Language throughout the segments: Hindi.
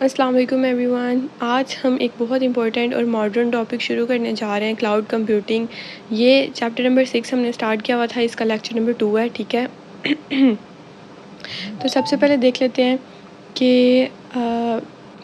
अस्सलाम वालेकुम एवरीवन। आज हम एक बहुत इंपॉर्टेंट और मॉडर्न टॉपिक शुरू करने जा रहे हैं, क्लाउड कंप्यूटिंग। ये चैप्टर नंबर 6 हमने स्टार्ट किया हुआ था, इसका लेक्चर नंबर 2 है, ठीक है। तो सबसे पहले देख लेते हैं कि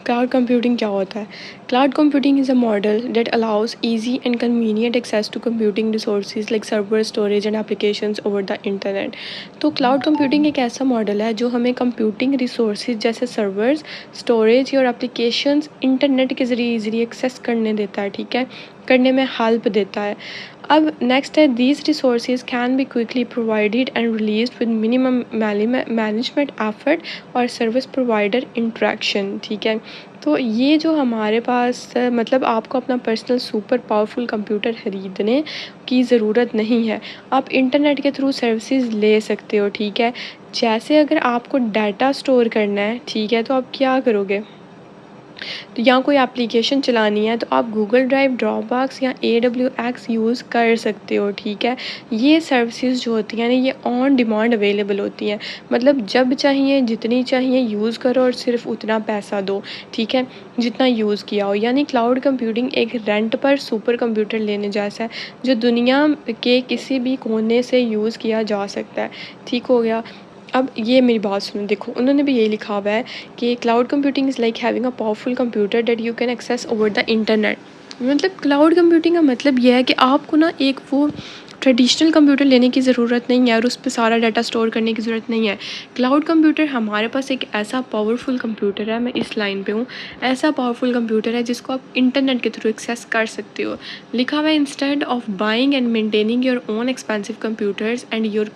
क्लाउड कंप्यूटिंग क्या होता है। Cloud computing is a model that allows easy and convenient access to computing resources like server, storage and applications over the internet. तो क्लाउड कंप्यूटिंग एक ऐसा मॉडल है जो हमें कंप्यूटिंग रिसोर्सेज जैसे सर्वर्स, स्टोरेज और एप्लीकेशंस इंटरनेट के ज़रिए ईज़िली एक्सेस करने देता है, ठीक है, करने में हेल्प देता है। अब नेक्स्ट है, these resources can be quickly provided and release with minimum management effort और सर्विस प्रोवाइडर इंट्रैक्शन, ठीक है। तो ये जो हमारे पास मतलब आपको अपना पर्सनल सुपर पावरफुल कंप्यूटर ख़रीदने की ज़रूरत नहीं है, आप इंटरनेट के थ्रू सर्विसेज ले सकते हो, ठीक है। जैसे अगर आपको डाटा स्टोर करना है, ठीक है, तो आप क्या करोगे, तो या कोई एप्लीकेशन चलानी है तो आप गूगल ड्राइव, ड्रॉपबॉक्स या AWS यूज़ कर सकते हो, ठीक है। ये सर्विसेज जो होती हैं ना, ये ऑन डिमांड अवेलेबल होती हैं, मतलब जब चाहिए जितनी चाहिए यूज़ करो और सिर्फ उतना पैसा दो, ठीक है, जितना यूज़ किया हो। यानी क्लाउड कंप्यूटिंग एक रेंट पर सुपर कंप्यूटर लेने जैसा है जो दुनिया के किसी भी कोने से यूज़ किया जा सकता है, ठीक हो गया। अब ये मेरी बात सुनो, देखो उन्होंने भी यही लिखा हुआ है कि cloud computing is like having a powerful computer that you can access over the internet. मतलब क्लाउड कंप्यूटिंग का मतलब यह है कि आपको ना एक वो ट्रेडिशनल कंप्यूटर लेने की ज़रूरत नहीं है और उस पर सारा डाटा स्टोर करने की ज़रूरत नहीं है। क्लाउड कंप्यूटर हमारे पास एक ऐसा पावरफुल कंप्यूटर है, मैं इस लाइन पे हूँ, ऐसा पावरफुल कंप्यूटर है जिसको आप इंटरनेट के थ्रू एक्सेस कर सकते हो। लिखा हुआ है, instead of buying and maintaining your own expensive computers and your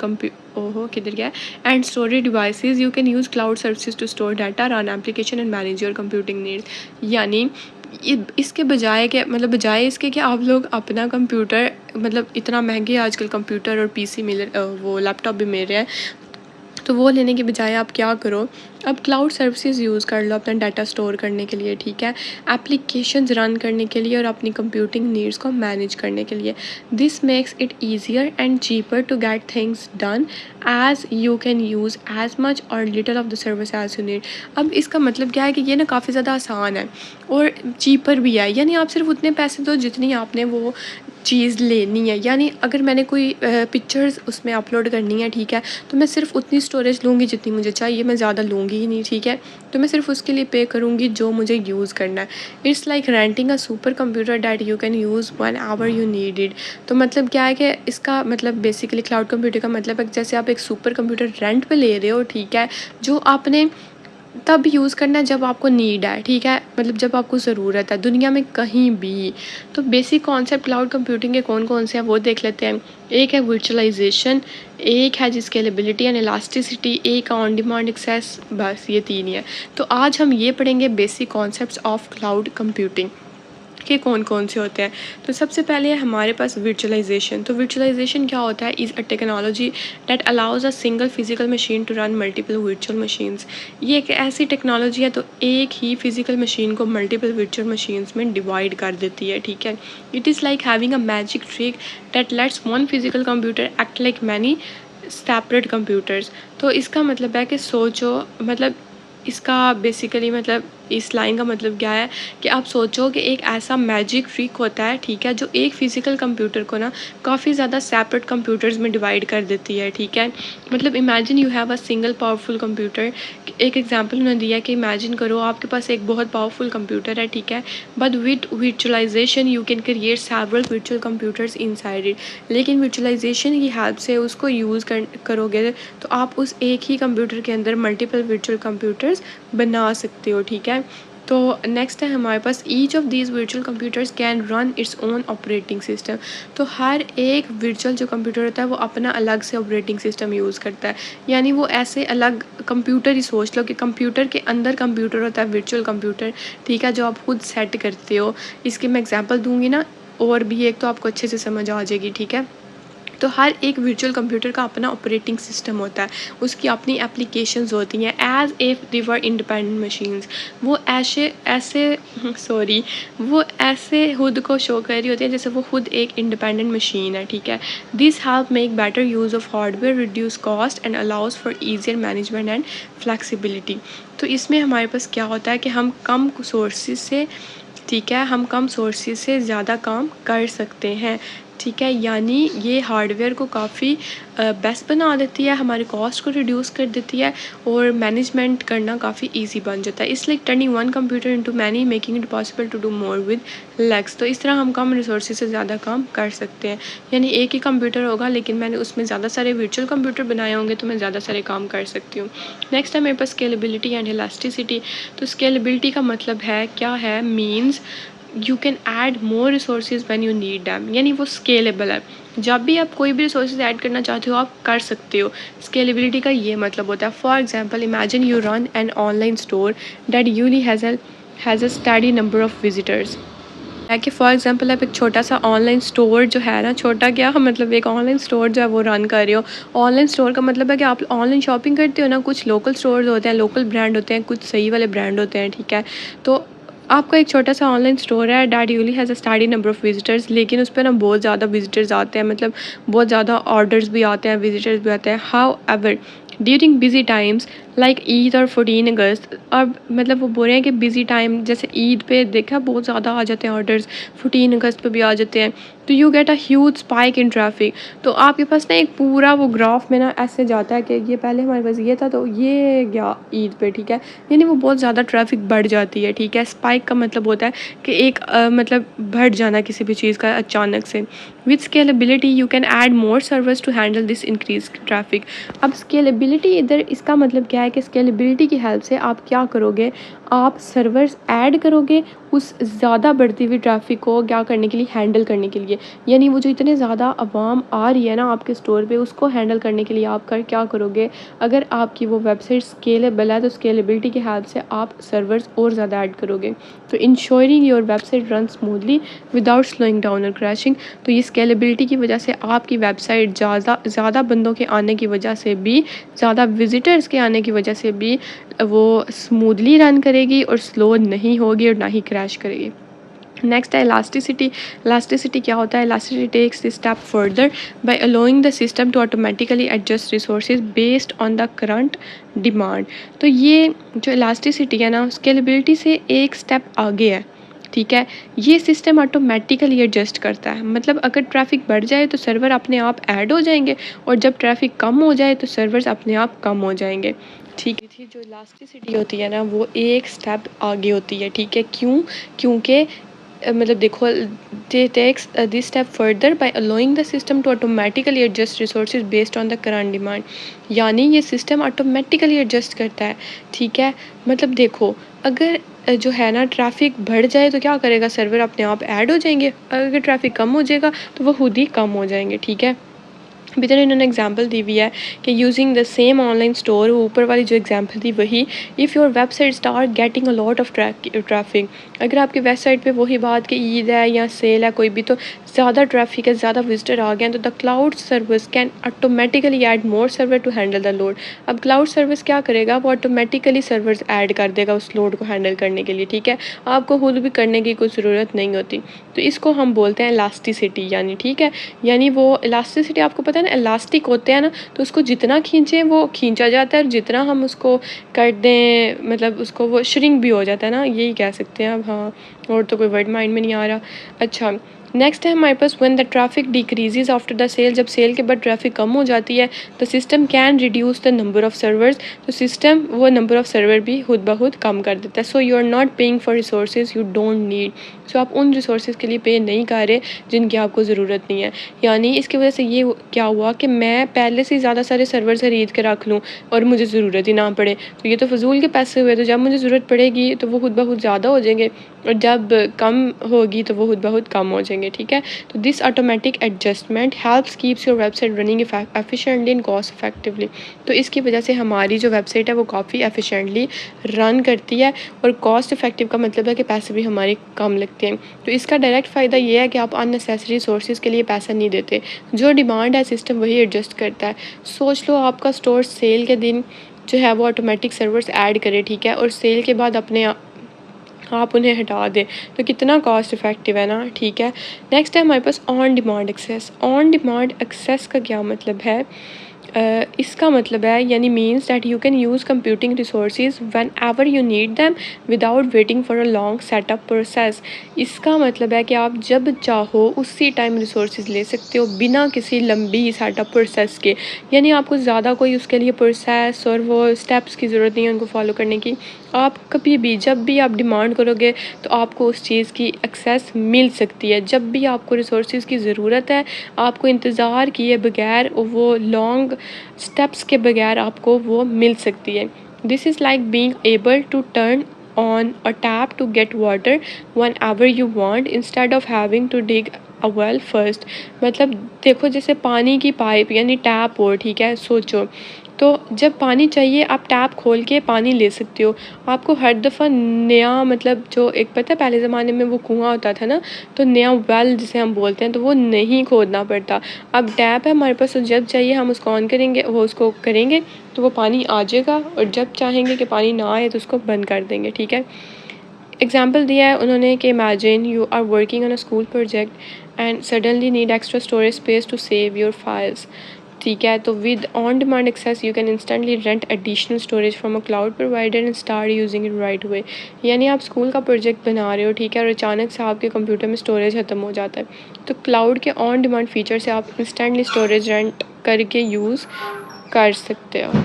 ओहो किधर गया, and storage devices, you can use cloud services to store data, run application and manage your computing needs. यानी इसके बजाय क्या, मतलब बजाय इसके कि आप लोग अपना कंप्यूटर, मतलब इतना महंगे आजकल कंप्यूटर और PC मिल वो लैपटॉप भी मिल रहे हैं, तो वो लेने के बजाय आप क्या करो, अब क्लाउड सर्विसेज यूज़ कर लो अपना डाटा स्टोर करने के लिए, ठीक है, एप्लीकेशंस रन करने के लिए और अपनी कंप्यूटिंग नीड्स को मैनेज करने के लिए। This makes it easier and cheaper to get things done as you can use as much और little of the service as you need. अब इसका मतलब क्या है कि ये ना काफ़ी ज़्यादा आसान है और चीपर भी है, यानी आप सिर्फ उतने पैसे दो जितनी आपने वो चीज़ लेनी है। यानी अगर मैंने कोई पिक्चर्स उसमें अपलोड करनी है, ठीक है, तो मैं सिर्फ उतनी स्टोरेज लूँगी जितनी मुझे चाहिए, मैं ज़्यादा लूँगी ही नहीं, ठीक है, तो मैं सिर्फ उसके लिए पे करूँगी जो मुझे यूज़ करना है। It's like renting a super computer that you can use one hour you need it. तो मतलब क्या है कि इसका मतलब बेसिकली क्लाउड कंप्यूटर का मतलब है जैसे आप एक सुपर कंप्यूटर रेंट पे ले रहे हो, ठीक है, जो आपने तब यूज़ करना है जब आपको नीड है, ठीक है, मतलब जब आपको ज़रूरत है दुनिया में कहीं भी। तो बेसिक कॉन्सेप्ट क्लाउड कंप्यूटिंग के कौन कौन से हैं वो देख लेते हैं। एक है वर्चुअलाइजेशन, एक है स्केलेबिलिटी एंड इलास्टिसिटी, एक ऑन डिमांड एक्सेस, बस ये तीन ही है। तो आज हम ये पढ़ेंगे basic concepts of cloud computing के कौन कौन से होते हैं। तो सबसे पहले है हमारे पास वर्चुअलाइजेशन। तो वर्चुअलाइजेशन क्या होता है, is a technology that allows a single physical machine to run multiple virtual machines. ये एक ऐसी टेक्नोलॉजी है तो एक ही फिजिकल मशीन को मल्टीपल वर्चुअल मशीन्स में डिवाइड कर देती है, ठीक है। It is like having a magic trick that lets one physical computer act like many separate computers. तो इसका मतलब है कि सोचो, मतलब इसका बेसिकली मतलब इस लाइन का मतलब क्या है कि आप सोचो कि एक ऐसा मैजिक ट्रिक होता है, ठीक है, जो एक फ़िज़िकल कंप्यूटर को ना काफ़ी ज़्यादा सेपरेट कंप्यूटर्स में डिवाइड कर देती है, ठीक है। मतलब imagine you have a single powerful computer. एक एग्जांपल उन्होंने दिया कि इमेजिन करो आपके पास एक बहुत पावरफुल कंप्यूटर है, ठीक है, but with virtualization you can create several virtual computers inside it. लेकिन वर्चुअलाइजेशन की हेल्प से उसको यूज़ करोगे तो आप उस एक ही कंप्यूटर के अंदर मल्टीपल वर्चुअल कंप्यूटर्स बना सकते हो, ठीक है। तो नेक्स्ट है हमारे पास, each of these virtual computers can run its own operating system. तो हर एक वर्चुअल जो कंप्यूटर होता है वो अपना अलग से ऑपरेटिंग सिस्टम यूज़ करता है। यानी वो ऐसे अलग कंप्यूटर ही सोच लो कि कंप्यूटर के अंदर कंप्यूटर होता है वर्चुअल कंप्यूटर, ठीक है, जो आप खुद सेट करते हो। इसकी मैं एग्जांपल दूंगी ना, और भी एक तो आपको अच्छे से समझ आ जाएगी, ठीक है। तो हर एक वर्चुअल कंप्यूटर का अपना ऑपरेटिंग सिस्टम होता है, उसकी अपनी एप्लीकेशंस होती हैं as if they were independent machines. वो वो ऐसे खुद को शो कर रही होती है जैसे वो खुद एक इंडिपेंडेंट मशीन है, ठीक है। This help make better use of hardware, reduce cost and allows for easier management and flexibility. तो इसमें हमारे पास क्या होता है कि हम कम सोर्सेज से, ठीक है, हम कम सोर्सेज से ज़्यादा काम कर सकते हैं, ठीक है। यानी ये हार्डवेयर को काफ़ी बेस्ट बना देती है, हमारे कॉस्ट को रिड्यूस कर देती है और मैनेजमेंट करना काफ़ी इजी बन जाता है। इसलिए turning one computer into many, making it possible to do more with legs. तो इस तरह हम कम रिसोर्सेज से ज़्यादा काम कर सकते हैं। यानी एक ही कंप्यूटर होगा लेकिन मैंने उसमें ज़्यादा सारे वर्चुअल कंप्यूटर बनाए होंगे तो मैं ज़्यादा सारे काम कर सकती हूँ। नेक्स्ट है मेरे पास स्केलेबिलिटी एंड इलास्टिसिटी। तो स्केलेबिलिटी का मतलब है क्या है, means you can add more resources when you need them. यानी वो स्केलेबल है, जब भी आप कोई भी रिसोर्सेज ऐड करना चाहते हो आप कर सकते हो। स्केलेबिलिटी का ये मतलब होता है, for example imagine you run an online store that usually has a study number of visitors. है कि फॉर एग्जांपल आप एक छोटा सा ऑनलाइन स्टोर जो है ना, छोटा क्या मतलब एक ऑनलाइन स्टोर जो है वो रन कर रहे हो। ऑनलाइन स्टोर का मतलब है कि आप ऑनलाइन शॉपिंग करते हो ना, कुछ लोकल स्टोर होते हैं, लोकल ब्रांड होते हैं, कुछ सही वाले ब्रांड होते हैं, ठीक है। तो आपका एक छोटा सा ऑनलाइन स्टोर है, that usually has a study number of visitors, लेकिन उस पर ना बहुत ज़्यादा विजिटर्स आते हैं, मतलब बहुत ज़्यादा ऑर्डर्स भी आते हैं, विजिटर्स भी आते हैं। How ever during busy times like Eid और 14 अगस्त, अब मतलब वो बोल रहे हैं कि बिजी टाइम जैसे ईद पे देखा बहुत ज़्यादा आ जाते हैं ऑर्डर्स, 14 अगस्त पे भी आ जाते हैं, तो you get a huge spike in traffic. तो आपके पास ना एक पूरा वो ग्राफ में ना ऐसे जाता है कि ये पहले हमारे पास ये था तो ये गया ईद पे, ठीक है। यानी वो बहुत ज़्यादा ट्रैफिक बढ़ जाती है, ठीक है। स्पाइक का मतलब होता है कि एक मतलब बढ़ जाना किसी भी चीज़ का अचानक से। With scalability you can add more servers to handle this increase traffic. अब स्केलेबिलिटी इधर इसका मतलब क्या है कि स्केलेबिलिटी की हेल्प से आप क्या करोगे, आप सर्वर्स ऐड करोगे उस ज़्यादा बढ़ती हुई ट्रैफिक को क्या करने के लिए, हैंडल करने के लिए। यानी वो जो इतने ज़्यादा आवाम आ रही है ना आपके स्टोर पे, उसको हैंडल करने के लिए आप क्या करोगे, अगर आपकी वो वेबसाइट स्केलेबल है तो स्केलेबिलिटी की हेल्प से आप सर्वर्स और ज़्यादा ऐड करोगे, तो ensuring your website run smoothly without slowing down और क्रैशिंग। तो ये स्केलेबिलिटी की वजह से आपकी वेबसाइट ज़्यादा बंदों के आने की वजह से भी, ज़्यादा विजिटर्स के आने की वजह से भी वो स्मूथली रन करेगी और स्लो नहीं होगी और ना ही क्रैश करेगी। नेक्स्ट है इलास्टिसिटी। इलास्टिसिटी क्या होता है, elasticity takes this step further by allowing the system to automatically adjust resources based on the current demand. तो ये जो इलास्टिसिटी है ना, स्केलेबिलिटी से एक स्टेप आगे है, ठीक है। ये सिस्टम ऑटोमेटिकली एडजस्ट करता है, मतलब अगर ट्रैफिक बढ़ जाए तो सर्वर अपने आप ऐड हो जाएंगे और जब ट्रैफिक कम हो जाए तो सर्वर्स अपने आप कम हो जाएंगे, ठीक है। जो इलास्टिसिटी होती है ना वो एक स्टेप आगे होती है, ठीक है। क्योंकि मतलब देखो, they takes this step further by allowing the system to automatically adjust resources based on the current demand. यानी ये सिस्टम ऑटोमेटिकली एडजस्ट करता है, ठीक है। मतलब देखो, अगर जो है ना ट्रैफिक बढ़ जाए तो क्या करेगा, सर्वर अपने आप ऐड हो जाएंगे, अगर ट्रैफिक कम हो जाएगा तो वो खुद ही कम हो जाएंगे, ठीक है। इधर इन्होंने एग्जांपल दी हुई है कि using the same online store, ऊपर वाली जो एग्जांपल थी वही, if your website start getting a lot of traffic. अगर आपकी वेबसाइट पे वही बात कि ईद है या सेल है कोई भी, तो ज़्यादा ट्रैफिक है, ज़्यादा विजिटर आ गए हैं, तो the cloud service can automatically add more server to handle the load. अब क्लाउड सर्विस क्या करेगा, वो ऑटोमेटिकली सर्वर्स ऐड कर देगा उस लोड को हैंडल करने के लिए, ठीक है। आपको खुद भी करने की कोई ज़रूरत नहीं होती। तो इसको हम बोलते हैं इलास्टिसिटी, यानी ठीक है। यानी वो इलास्टिसिटी आपको पता है ना, इलास्टिक होते हैं ना, तो उसको जितना खींचें वो खींचा जाता है और जितना हम उसको कर दें मतलब उसको वो श्रिंक भी हो जाता है ना, यही कह सकते हैं अब। हाँ, और तो कोई वर्ड माइंड में नहीं आ रहा। अच्छा, नेक्स्ट है हमारे पास when the traffic decreases after the sale. जब सेल के बाद ट्रैफिक कम हो जाती है तो system can reduce the number of servers. तो सिस्टम वो नंबर ऑफ सर्वर भी खुद ब खुद कम कर देता है। So you are not paying for resources you don't need. So आप उन रिसोर्सेज के लिए पे नहीं कर रहे जिनकी आपको ज़रूरत नहीं है। यानी इसकी वजह से ये क्या हुआ कि मैं पहले से ज़्यादा सारे सर्वर खरीद के रख लूँ और मुझे ज़रूरत ही ना पड़े, तो ये तो फजूल के पैसे हुए। तो जब मुझे ज़रूरत पड़ेगी तो वो खुद ब खुद ज़्यादा हो जाएंगे और जब कम होगी तो वो खुद ब खुद कम हो जाएंगे। जाएंगे, ठीक है। तो this automatic adjustment helps keeps your website running efficiently and cost effectively. तो इसकी वजह से हमारी जो वेबसाइट है वो काफ़ी एफिशिएंटली रन करती है, और कॉस्ट इफेक्टिव का मतलब है कि पैसे भी हमारे कम लगते हैं। तो इसका डायरेक्ट फ़ायदा ये है कि आप अननेसेसरी सोर्सेज के लिए पैसा नहीं देते, जो डिमांड है सिस्टम वही एडजस्ट करता है। सोच लो आपका स्टोर सेल के दिन जो है वो ऑटोमेटिक सर्वर्स ऐड करे, ठीक है, और सेल के बाद अपने आप उन्हें हटा दें, तो कितना कॉस्ट इफेक्टिव है ना, ठीक है। नेक्स्ट है हमारे पास on demand access. On demand access का क्या मतलब है? इसका मतलब है यानी means that you can use computing resources whenever you need them without waiting for a long setup process. इसका मतलब है कि आप जब चाहो उसी टाइम रिसोर्सेज ले सकते हो बिना किसी लंबी सेटअप प्रोसेस के, यानी आपको ज़्यादा कोई उसके लिए प्रोसेस और वो स्टेप्स की ज़रूरत नहीं है उनको फॉलो करने की। आप कभी भी जब भी आप डिमांड करोगे तो आपको उस चीज़ की एक्सेस मिल सकती है। जब भी आपको रिसोर्सेज की ज़रूरत है, आपको इंतज़ार किए बगैर, वो लॉन्ग स्टेप्स के बगैर आपको वो मिल सकती है। This is like being able to turn on a tap to get water whenever you want instead of having to dig a well first. मतलब देखो जैसे पानी की पाइप यानी टैप हो, ठीक है, सोचो तो जब पानी चाहिए आप टैप खोल के पानी ले सकते हो। आपको हर दफ़ा नया, मतलब जो एक पता है पहले ज़माने में वो कुआं होता था ना, तो नया वेल जिसे हम बोलते हैं, तो वो नहीं खोदना पड़ता। अब टैप है हमारे पास, तो जब चाहिए हम उसको ऑन करेंगे, वो उसको करेंगे तो वो पानी आ जाएगा, और जब चाहेंगे कि पानी ना आए तो उसको बंद कर देंगे, ठीक है। एग्जाम्पल दिया है उन्होंने कि imagine you are working on a school project and suddenly need extra storage space to save your files, ठीक है। तो with on demand access you can instantly rent additional storage from a cloud provider and start using it right away. यानी आप स्कूल का प्रोजेक्ट बना रहे हो, ठीक है, और अचानक से आपके कंप्यूटर में स्टोरेज ख़त्म हो जाता है, तो क्लाउड के ऑन डिमांड फीचर से आप इंस्टेंटली स्टोरेज रेंट करके यूज़ कर सकते हो,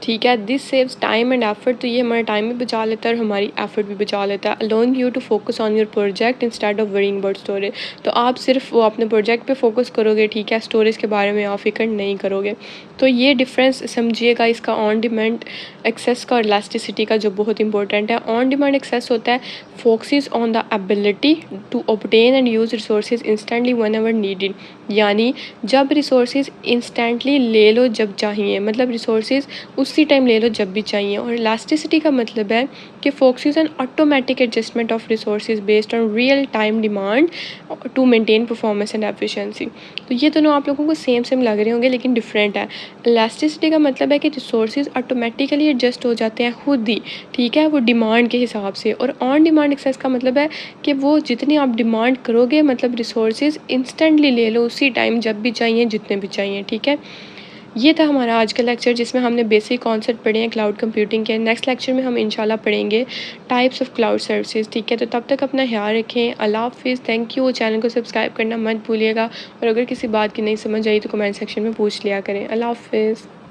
ठीक है। This saves time and effort. तो ये हमारा टाइम भी बचा लेता है और हमारी एफर्ट भी बचा लेता है, allowing you to focus on your project instead of worrying about storage. तो आप सिर्फ वो अपने प्रोजेक्ट पे फोकस करोगे, ठीक है, स्टोरेज के बारे में आप फिक्र नहीं करोगे। तो ये डिफरेंस समझिएगा इसका ऑन डिमांड एक्सेस का और इलास्टिसिटी का, जो बहुत इंपॉर्टेंट है। ऑन डिमांड एक्सेस होता है focuses on the ability to obtain and use resources instantly whenever needed, यानी जब रिसोर्सेज इंस्टेंटली ले लो जब चाहिए, मतलब रिसोर्सेज उसी टाइम ले लो जब भी चाहिए। और इलास्टिसिटी का मतलब है कि focuses on automatic adjustment of resources based on real time demand to maintain performance and efficiency. तो ये दोनों आप लोगों को सेम सेम लग रहे होंगे लेकिन डिफरेंट है। इलास्टिसिटी का मतलब है कि रिसोर्सेज ऑटोमेटिकली एडजस्ट हो जाते हैं खुद ही, ठीक है, वो डिमांड के हिसाब से। और ऑन डिमांड एक्सेस का मतलब है कि वो जितनी आप डिमांड करोगे, मतलब रिसोर्सेज इंस्टेंटली ले लो उसी टाइम जब भी चाहिए जितने भी चाहिए, ठीक है। ये था हमारा आज का लेक्चर जिसमें हमने बेसिक कॉन्सेप्ट पढ़े हैं क्लाउड कंप्यूटिंग के। नेक्स्ट लेक्चर में हम इंशाल्लाह पढ़ेंगे टाइप्स ऑफ क्लाउड सर्विसेज, ठीक है। तो तब तक अपना ख्याल रखें। अल्लाह हाफिज़, थैंक यू। चैनल को सब्सक्राइब करना मत भूलिएगा, और अगर किसी बात की नहीं समझ आई तो कमेंट सेक्शन में पूछ लिया करें। अल्लाह हाफिज़।